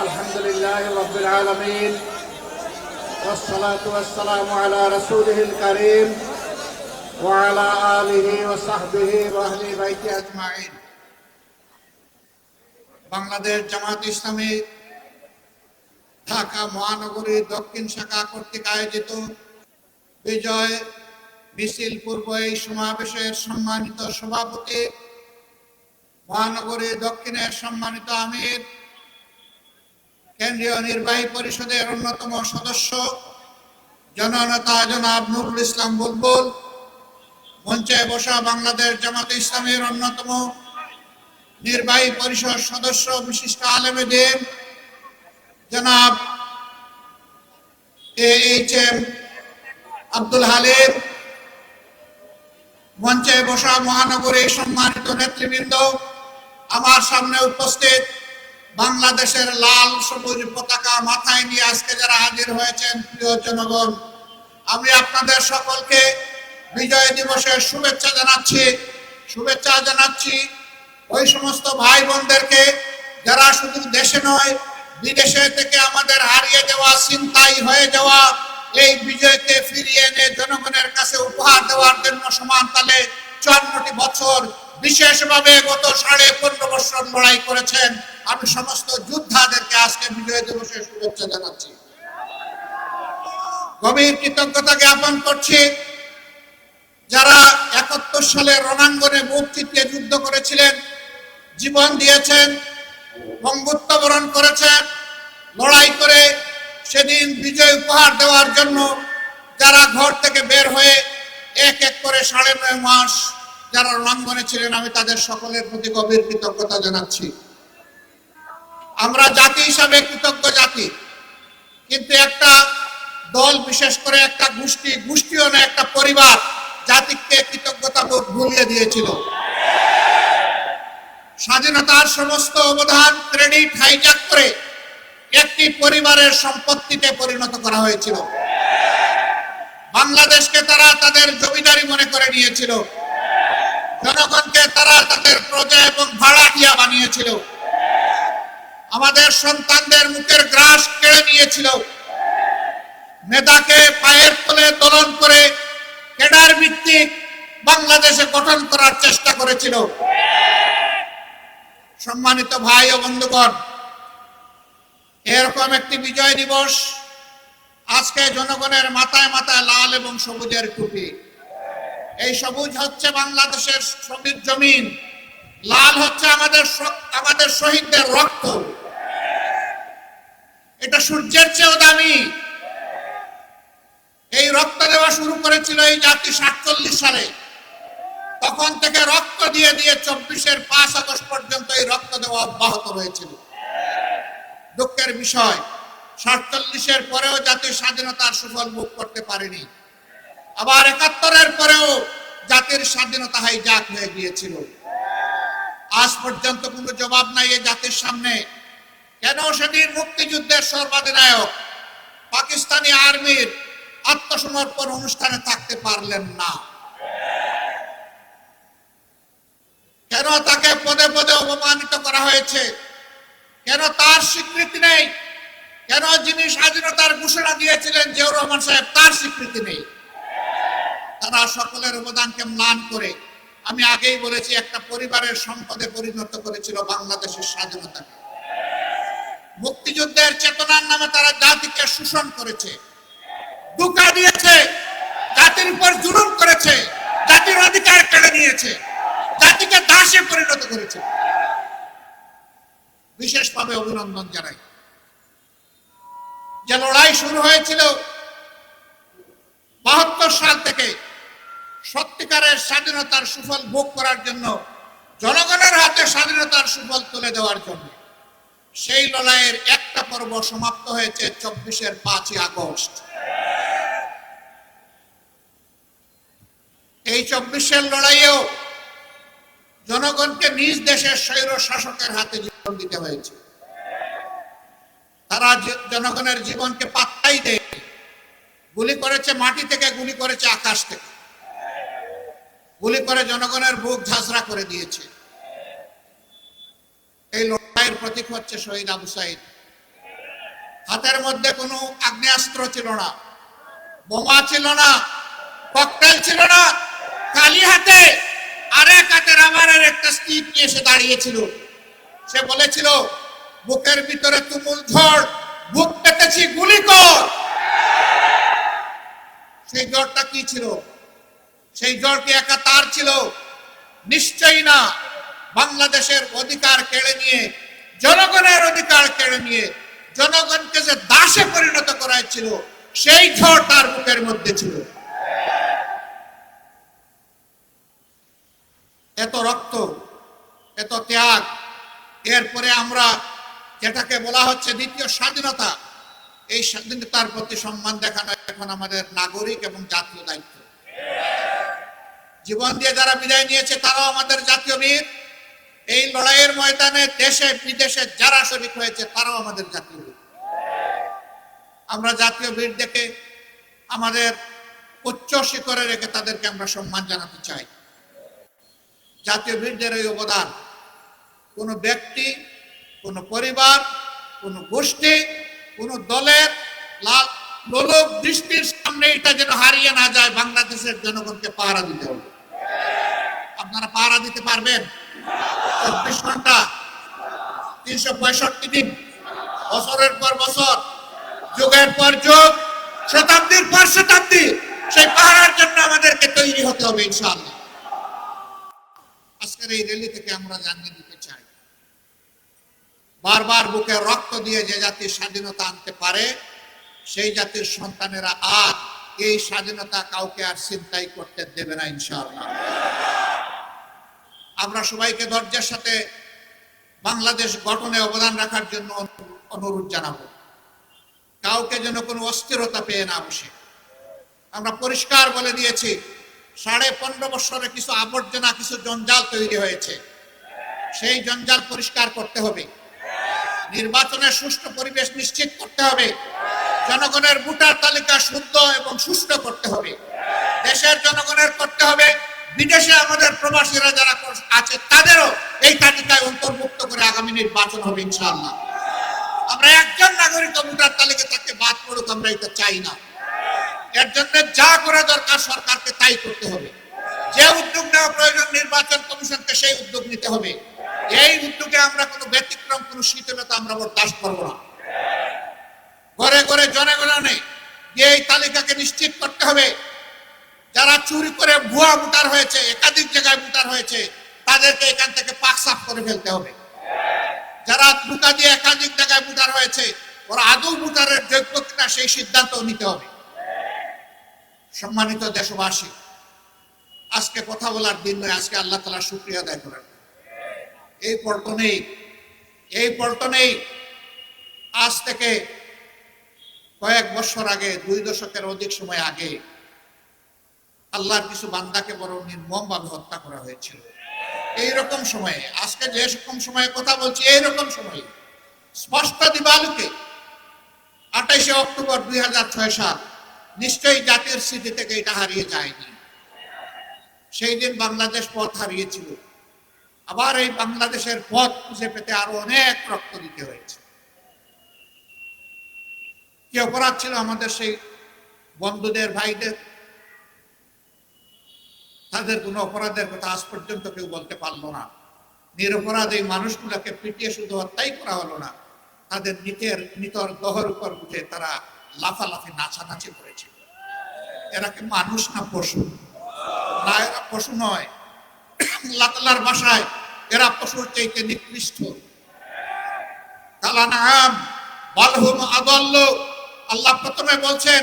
আলহামদুলিল্লাহি রাব্বিল আলামিন ওয়াসসালাতু ওয়াসসালামু আলা রাসূলিহিল কারীম ওয়া আলা আলিহি ওয়া সাহবিহি ওয়া আহলি বাইতি আজমাইন। বাংলাদেশ জামাত ইসলামী ঢাকা মহানগরী দক্ষিণ শাখা কর্তৃক আয়োজিত বিজয় মিছিল পূর্ব এই সমাবেশের সম্মানিত সভাপতি, মহানগরী দক্ষিণের সম্মানিত আমির, কেন্দ্রীয় নির্বাহী পরিষদের অন্যতম সদস্য জননেতা জনাব নুরুল ইসলাম বুলবুল, মঞ্চে বসা বাংলাদেশ জামাত ইসলামীর অন্যতম নির্বাহী পরিষদ সদস্য বিশিষ্ট আলেমে দ্বীন জনাব AHM আব্দুল হালিম, মঞ্চে বসা মহানগরীর সম্মানিত নেতৃবৃন্দ, আমার সামনে উপস্থিত বাংলাদেশের লাল সবুজ পতাকা মাথায় নিয়ে আজকে যারা হাজির হয়েছেন, প্রিয় জনগণ, আমি আপনাদের সকলকে বিজয় দিবসের শুভেচ্ছা জানাচ্ছি। ওই সমস্ত ভাই বোনদেরকে যারা শুধু দেশে নয় বিদেশে থেকে আমাদের হারিয়ে যাওয়া, ছিনতাই হয়ে যাওয়া এই বিজয়কে ফিরিয়ে এনে জনগণের কাছে উপহার দেওয়ার জন্য সমান তালে 54টি বছর বিশেষভাবে গত 15.5 বছর লড়াই করেছেন, আমি সমস্ত যোদ্ধাদেরকে আজকে বিজয় দিবসের শুভেচ্ছা জানাচ্ছি। গভীর কৃতজ্ঞতা জ্ঞাপন করছি যারা 71 সালে রণাঙ্গনে বুক চিতিয়ে যুদ্ধ করেছিলেন, জীবন দিয়েছেন, বঙ্গত্ব বরণ করেছেন, লড়াই করে সেদিন বিজয় উপহার দেওয়ার জন্য যারা ঘর থেকে বের হয়ে এক এক করে 9.5 মাস যারা রণাঙ্গনে ছিলেন, আমি তাদের সকলের প্রতি গভীর কৃতজ্ঞতা জানাচ্ছি। আমরা জাতি হিসাবে কৃতজ্ঞ জাতি, কিন্তু একটা দল, বিশেষ করে একটা গোষ্ঠীও না, একটা পরিবার জাতিকে কৃতজ্ঞতা বোধ ভুলিয়ে দিয়েছিল। স্বাধীনতার সমস্ত অবদান, ক্রেডিট হাইজ্যাক করে একটি পরিবারের সম্পত্তিতে পরিণত করা হয়েছিল। বাংলাদেশকে তারা তাদের জমিদারি মনে করে নিয়েছিল, জনগণকে তারা তাদের প্রজা এবং ভাড়াটিয়া বানিয়েছিল, আমাদের সন্তানদের মুখের গ্রাস কেড়ে নিয়েছিল, মেধাকে পায়ের তলে দোলন করে ক্যাডার ভিত্তিক বাংলাদেশে গঠন করার চেষ্টা করেছিল। সম্মানিত ভাই ও বন্ধুগণ, এরকম একটি বিজয় দিবস আজকে জনগণের মাথায় মাথায় লাল এবং সবুজের টুপি। এই সবুজ হচ্ছে বাংলাদেশের শ্রমিক জমিন, লাল হচ্ছে আমাদের শহীদদের রক্ত। এটা সূর্যের চেয়েও দামি। এই রক্ত দেওয়া শুরু করেছিল এই জাতি 47 সালে। তখন থেকে রক্ত দিয়ে 24-এর 5 আগস্ট পর্যন্ত এই রক্ত দেওয়া অব্যাহত রয়েছিল। দুঃখের বিষয়, 47-এর পরেও জাতির স্বাধীনতার সুফল ভোগ করতে পারেনি। আবার 71-এর পরেও জাতির স্বাধীনতা হাইজ্যাক হয়ে গিয়েছিল। আজ পর্যন্ত কোনো জবাব নাই এই জাতির সামনে, কেন সেদিন মুক্তিযুদ্ধের সর্বাধিনায়ক পাকিস্তানি আর্মির আত্মসমর্পণ অনুষ্ঠানে থাকতে পারলেন না, কেন তাকে পদে পদে অপমানিত করা হয়েছে, কেন তার স্বীকৃতি নেই, কেন যিনি স্বাধীনতার ঘোষণা দিয়েছিলেন জিয়াউর রহমান সাহেব, তার স্বীকৃতি নেই। তারা সকলের অবদানকে ম্লান করে, আমি আগেই বলেছি, একটা পরিবারের সম্পদে পরিণত করেছিল বাংলাদেশের স্বাধীনতাকে। মুক্তিযুদ্ধের চেতনার নামে তারা জাতিকে শোষণ করেছে, ধোঁকা দিয়েছে, জাতির উপর জুলুম করেছে, জাতির অধিকার কেড়ে নিয়েছে, জাতিকে দাসে পরিণত করেছে। বিশেষভাবে অভিনন্দন জানাই। যে লড়াই শুরু হয়েছিল 72 সাল থেকে সত্যিকারের স্বাধীনতার সুফল ভোগ করার জন্য, জনগণের হাতে স্বাধীনতার সুফল তুলে দেওয়ার জন্য, সেই লড়াইয়ের একটা পর্ব সমাপ্ত হয়েছে 24-এর 5 আগস্ট। এই 24-এর লড়াইয়েও জনগণকে নিজ দেশের স্বৈর শাসকের হাতে জীবন দিতে হয়েছে। তারা জনগণের জীবনকে পাত্তাই দেয়, গুলি করেছে মাটি থেকে, গুলি করেছে আকাশ থেকে, গুলি করে জনগণের বুক ঝাঁঝরা করে দিয়েছে। এই লড়াইয়ের প্রতীক হচ্ছে শহীদ আবু সাইদ। হাতের মধ্যে কোনো আগ্নেয়াস্ত্র ছিল না, বোমা ছিল না, ককটেল ছিল না, খালি হাতে আরেক হাতে রাবারের একটা স্টিক নিয়ে এসে দাঁড়িয়েছিল। সে বলেছিল, বুকের ভিতরে তুমুল ঝড়, বুক পেতেছি, গুলি কর। সেই ঝড়টা কি ছিল? সেই ঝড় কি একা তার ছিল? নিশ্চয়ই না। বাংলাদেশের অধিকার কেড়ে নিয়ে, জনগণের অধিকার কেড়ে নিয়ে জনগণকে যে দাসে পরিণত করাইছিল, সেই ঝড় তার বুকের মধ্যে ছিল। এত রক্ত, এত ত্যাগ, এরপরে আমরা যেটাকে বলা হচ্ছে দ্বিতীয় স্বাধীনতা, এই স্বাধীনতার প্রতি সম্মান দেখানো এখন আমাদের নাগরিক এবং জাতীয় দায়িত্ব। জীবন দিয়ে যারা বিদায় নিয়েছে তারাও আমাদের জাতীয় বীর। এই লড়াইয়ের ময়দানে দেশে বিদেশে যারা শরীক হয়েছে তারাও আমাদের জাতীয় বীর। আমরা জাতীয় বীর দেখে আমাদের উচ্চ শিখরে রেখে তাদেরকে আমরা সম্মান জানাতে চাই। জাতীয় বীরদের এই অবদান কোন ব্যক্তি, কোন পরিবার, কোন গোষ্ঠী, কোন দলের লোলক দৃষ্টির সামনে এটা যেন হারিয়ে না যায়। বাংলাদেশের জনগণকে পাহারা দিতে হবে। আপনারা পাহারা দিতে পারবেন? 24 ঘন্টা, 365 দিন, বছরের পর বছর, যুগের পর যুগ, শতাব্দীর পর শতাব্দী সেই পাহারার জন্য আমাদেরকে তৈরি হতে হবে ইনশাআল্লাহ। আজকের এই র্যালি থেকে আমরা জানিয়ে দিতে চাই, বারবার বুকে রক্ত দিয়ে যে জাতির স্বাধীনতা আনতে পারে, সেই জাতির সন্তানেরা আর এই স্বাধীনতা কাউকে আর ছিনতাই করতে দেবে না ইনশাআল্লাহ। আমরা সবাইকে ধৈর্যের সাথে বাংলাদেশ গঠনে অবদান রাখার জন্য অনুরোধ জানাবো। কাউকে যেন কোনো অস্থিরতা পেয়ে না বসে। আমরা পরিষ্কার বলে দিয়েছি, 15.5 বছরে কিছু আবর্জনা, কিছু জঞ্জাল তৈরি হয়েছে, সেই জঞ্জাল পরিষ্কার করতে হবে। নির্বাচনের সুষ্ঠু পরিবেশ নিশ্চিত করতে হবে। জনগণের ভোটার তালিকা শুদ্ধ এবং সুষ্ঠু করতে হবে। দেশের জনগণের করতে হবে, বিদেশে আমাদের প্রবাসীরা যারা আছে তাদেরও এই তালিকায় অন্তর্ভুক্ত করে আগামী নির্বাচন হবে ইনশাআল্লাহ। আমরা একজন নাগরিক ভোটার তালিকা থেকে বাদ পড়ুক, আমরা এটা চাই না। এর জন্য যা করা দরকার সরকারকে তাই করতে হবে। যে উদ্যোগ নেওয়া প্রয়োজন নির্বাচন কমিশনকে সেই উদ্যোগ নিতে হবে। এই উদ্যোগে আমরা কোনো ব্যতিক্রম, কোনো শিথিলতা আমরা বরদাস্ত করব না। ঘরে ঘরে জনগণে এই তালিকাকে নিশ্চিত করতে হবে। যারা চুরি করে ভুয়া ভোটার হয়েছে, একাধিক জায়গায় ভোটার হয়েছে, তাদেরকে এখান থেকে পাক সাফ করে ফেলতে হবে। যারা ধোঁকা দিয়ে একাধিক জায়গায় ভোটার হয়েছে, ওরা আদৌ ভোটারের যোগ্য কিনা সেই সিদ্ধান্ত নিতে হবে। সম্মানিত দেশবাসী, আজকে কথা বলার দিন নয়, আজকে আল্লাহ তাআলার শুকরিয়া আদায় করেন। এই পল্টনেই আজ থেকে কয়েক বছর আগে, 2 দশকের অধিক সময় আগে আল্লাহর কিছু বান্দাকে বড় নির্মমভাবে হত্যা করা হয়েছিল। এইরকম সময়ে, আজকে যে রকম সময়ে কথা বলছি, এইরকম সময়ে স্পষ্ট দিবালোকে 28 অক্টোবর 2006 সাল, নিশ্চয়ই জাতির স্মৃতি থেকে এটা হারিয়ে যায়নি। সেই দিন বাংলাদেশ পথ হারিয়েছিল। আবার এই বাংলাদেশের পথ খুঁজে পেতে আরো অনেক রক্ত দিতে হয়েছে। কি অপরাধ ছিল আমাদের সেই বন্ধুদের, ভাইদের? তাদের কোনো অপরাধের কথা আজ পর্যন্ত কেউ বলতে পারলো না। নিরপরাধ এই মানুষগুলোকে পিটিয়ে শুধু হত্যাই করা হলো না, তাদের নিতর দহর উপর উঠে তারা লাফালাফি, নাচানাচি করেছিল। এরা কি মানুষ না পশু? না, এরা পশু নয়। আল্লাহ তাআলার ভাষায় এরা পশুর চাইতে নিকৃষ্ট। কালানাম বালহুম আদাল্লু। আল্লাহ প্রথমে বলছেন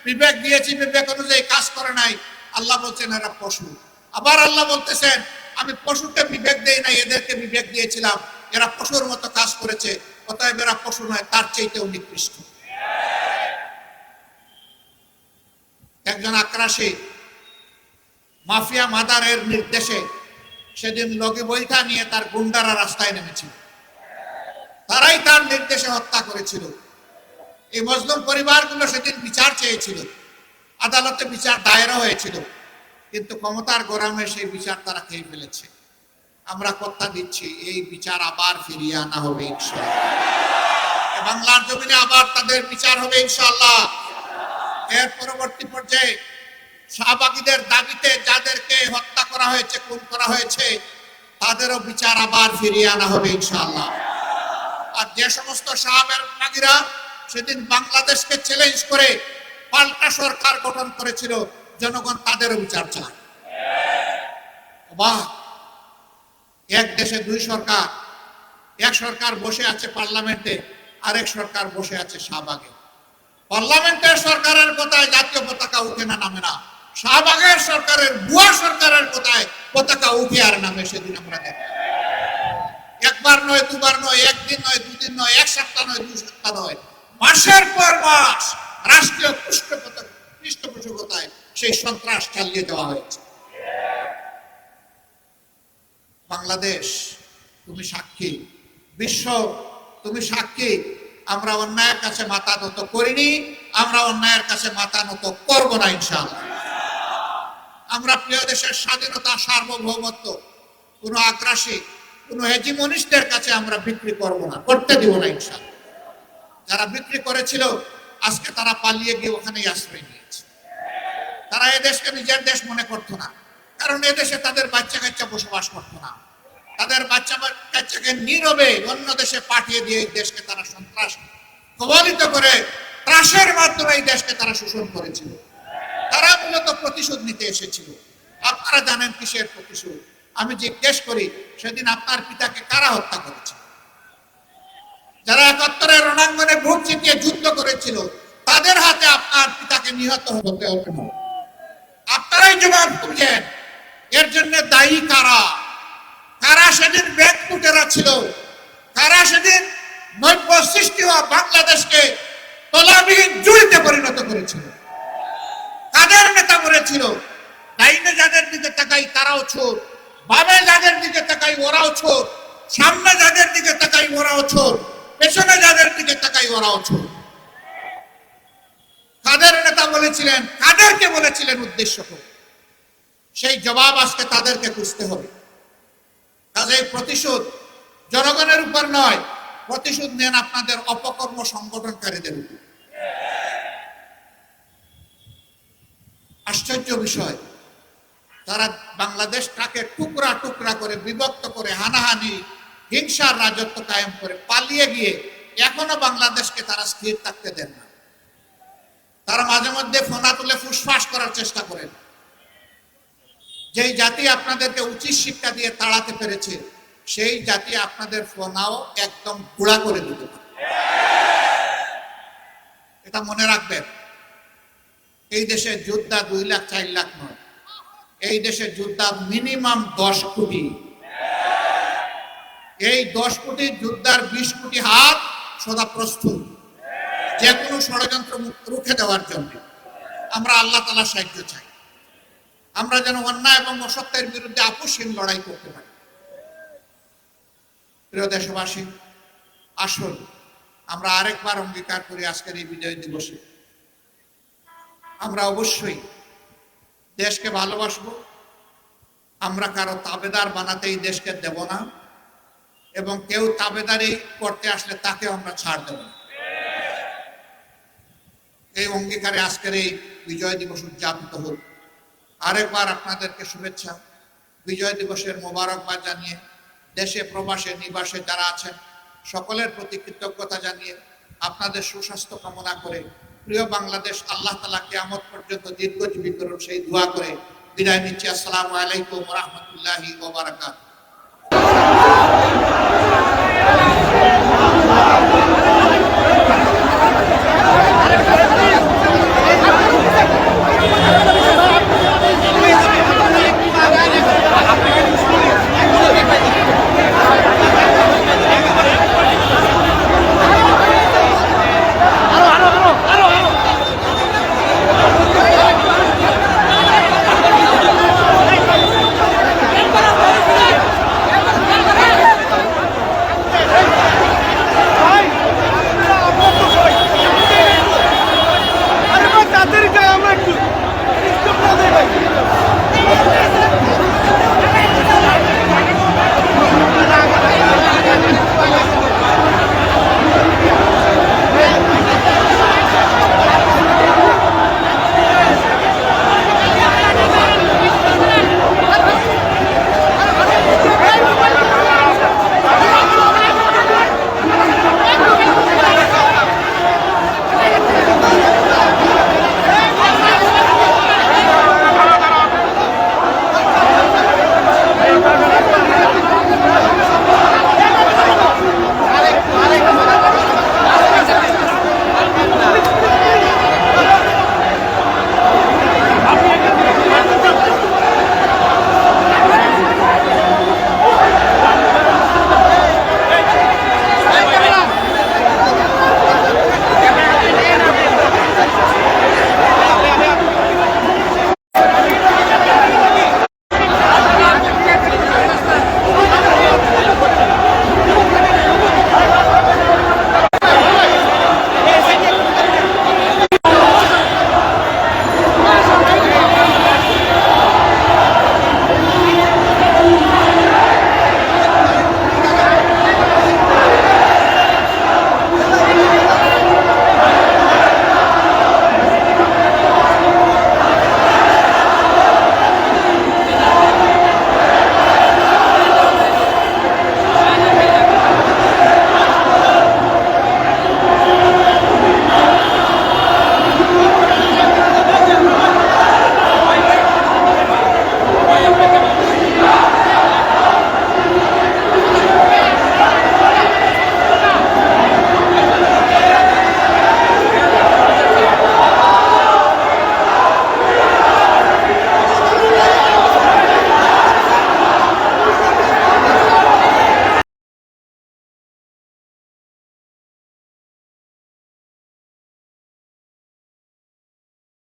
বিবেক দিয়েছি, বিবেক অনুযায়ী কাজ করে নাই। আল্লাহ বলছেন এরা পশু। আবার আল্লাহ বলতেছেন আমি পশুকে বিবেক দেই নাই, এদেরকে বিবেক দিয়েছিলাম, এরা পশুর মতো কাজ করেছে, অতএব এরা পশু নয়, তার চাইতেও নিকৃষ্ট। একজন আক্রাসী মাফিয়া মাদারের নির্দেশে সেদিন লগি বৈঠা নিয়ে তার গুন্ডারা রাস্তায় নেমেছিল। তারাই তার নির্দেশে হত্যা করেছিল। এই মজলুম পরিবারগুলো সেদিন বিচার চেয়েছিল, আদালতে বিচার দায়ের হয়েছিল, কিন্তু ক্ষমতার গরমে সেই বিচার তারা খেয়ে ফেলেছে। আমরা কথা দিচ্ছি এই বিচার আবার ফিরিয়ে আনা হবে ইনশাআল্লাহ। বাংলার জমিনে আবার তাদের বিচার হবে ইনশাআল্লাহ। এর পরবর্তী পর্যায়ে শাহবাগীদের দাবিতে যাদেরকে হত্যা করা হয়েছে, খুন করা হয়েছে, তাদেরও বিচার আবার ফিরিয়ে আনা হবে ইনশাআল্লাহ। আর যে সমস্ত শাহবাগীরা সেদিন বাংলাদেশকে চ্যালেঞ্জ করে পাল্টা সরকার গঠন করেছিল, জনগণ তাদেরও বিচার চায়। এক দেশে দুই সরকার, এক সরকার বসে আছে পার্লামেন্টে, আরেক সরকার বসে আছে শাহবাগে। পার্লামেন্টের সরকারের কথায় জাতীয় পতাকা উঠে না, নামে না। শাহবাগের সরকারের, বুয়া সরকারের কথায় পতাকা উঠে আর নামে। সেদিন আমরা দেখি একবার নয়, দুবার নয়, একদিন নয়, দুদিন নয়, এক সপ্তাহ নয়, 2 সপ্তাহ নয়, মাসের পর মাস রাষ্ট্রীয় পৃষ্ঠপোষকতায় সেই সন্ত্রাস চালিয়ে দেওয়া হয়েছে। বাংলাদেশ তুমি সাক্ষী, বিশ্ব তুমি সাক্ষী। আমরা অন্যায়ের কাছে মাথা নত করিনি, আমরা অন্যায়ের কাছে মাথা নত করবো না ইনশাআল্লাহ। আমরা প্রিয় দেশের স্বাধীনতা, সার্বভৌমত্ব কোনো আগ্রাসী, কোনো হেজিমনিস্টদের কাছে আমরা বিক্রি করবো না, করতে দিব না ইনশাআল্লাহ। যারা বিক্রি করেছিল আজকে তারা পালিয়ে গিয়ে ওখানেই আশ্রয় নিয়েছে। তারা এদেশকে নিজের দেশ মনে করতো না, কারণ এদেশে তাদের বাচ্চা কাচ্চা বসবাস করতো না। তাদের বাচ্চা কাচ্চাকে নীরবে অন্য দেশে পাঠিয়ে দিয়ে এই দেশকে তারা সন্ত্রাস কবলিত করে ত্রাসের মাধ্যমে এই দেশকে তারা শোষণ করেছিল। তারা মূলত প্রতিশোধ নিতে এসেছিল। আপনারা জানেন কিসের প্রতিশোধ? আমি জিজ্ঞেস করি, সেদিন আপনার পিতাকে কারা হত্যা করেছে? যারা 71-এর রণাঙ্গনে বুক চিতিয়ে যুদ্ধ করেছিল, তাদের হাতে আপনার পিতাকে নিহত হতে হবে না। আপনারাই জবাব খুঁজেন, এর জন্য দায়ী কারা? কারা সেদিন ব্যাংক লুটেরা ছিল? কারা সেদিন নৈব্য সৃষ্টি হওয়া বাংলাদেশকে তলাবিহীন জুড়িতে পরিণত করেছিল? কাদের নেতা করেছিল? ডাইনে যাদের দিকে তাকাই তারাও চোর, বামে যাদের দিকে তাকাই ওরাও চোর, সামনে যাদের দিকে তাকাই ওরাও চোর, পেছনে যাদের দিকে তাকাই ওরাও চোর। কাদের নেতা বলেছিলেন, কাদেরকে বলেছিলেন উদ্দেশ্য করে? সেই জবাব আজকে তাদেরকে খুঁজতে হবে। কাজেই প্রতিশোধ জনগণের উপর নয়, প্রতিশোধ নেন আপনাদের অপকর্ম সংগঠনকারীদের উপর। আশ্চর্য বিষয়, তারা বাংলাদেশটাকে টুকরা টুকরা করে, বিভক্ত করে, হানাহানি, হিংসার রাজত্ব কায়েম করে পালিয়ে গিয়ে এখনো বাংলাদেশকে তারা স্থির থাকতে দেন না। তারা মাঝে মধ্যে ফোনা তুলে ফুসফাস করার চেষ্টা করেন। যেই জাতি আপনাদেরকে উচিত শিক্ষা দিয়ে তাড়াতে পেরেছে, সেই জাতি আপনাদের ফোনাও একদম গুঁড়া করে দিতে পারে। এটা মনে রাখবেন। এই দেশে যোদ্ধা 2 লাখ 4 লাখ নয়, এই দেশে যোদ্ধা মিনিমাম 10 কোটি। এই 10 কোটি যোদ্ধার 20 কোটি হাত সদা প্রস্তুত যে কোনো ষড়যন্ত্র রুখে দেওয়ার জন্য। আমরা আল্লাহ তাআলার সাহায্য চাই, আমরা যেন অন্যায় এবং অসত্যের বিরুদ্ধে আপোষহীন লড়াই করতে পারি। প্রিয় দেশবাসী, আসুন আমরা আরেকবার অঙ্গীকার করি আজকের এই বিজয় দিবসে আমরা অবশ্যই দেশকে ভালোবাসবো। আমরা কারো তাবেদার বানাতে এই দেশকে দেব না, এবং কেউ তাবেদারি করতে আসলে তাকে আমরা ছাড় দেব না। এই অঙ্গীকারে আজকের এই বিজয় দিবস উদযাপিত হোক। আরেকবার আপনাদেরকে শুভেচ্ছা, বিজয় দিবসের মোবারকবাদ জানিয়ে দেশে প্রবাসে নিবাসে যারা আছেন সকলের প্রতি কৃতজ্ঞতা জানিয়ে আপনাদের সুস্বাস্থ্য কামনা করে প্রিয় বাংলাদেশ আল্লাহ তাআলা কিয়ামত পর্যন্ত দীর্ঘজীবী করুন সেই দোয়া করে বিদায় নিচ্ছি। আসসালামু আলাইকুম ওয়া রাহমাতুল্লাহি ওয়া বারাকাতুহু।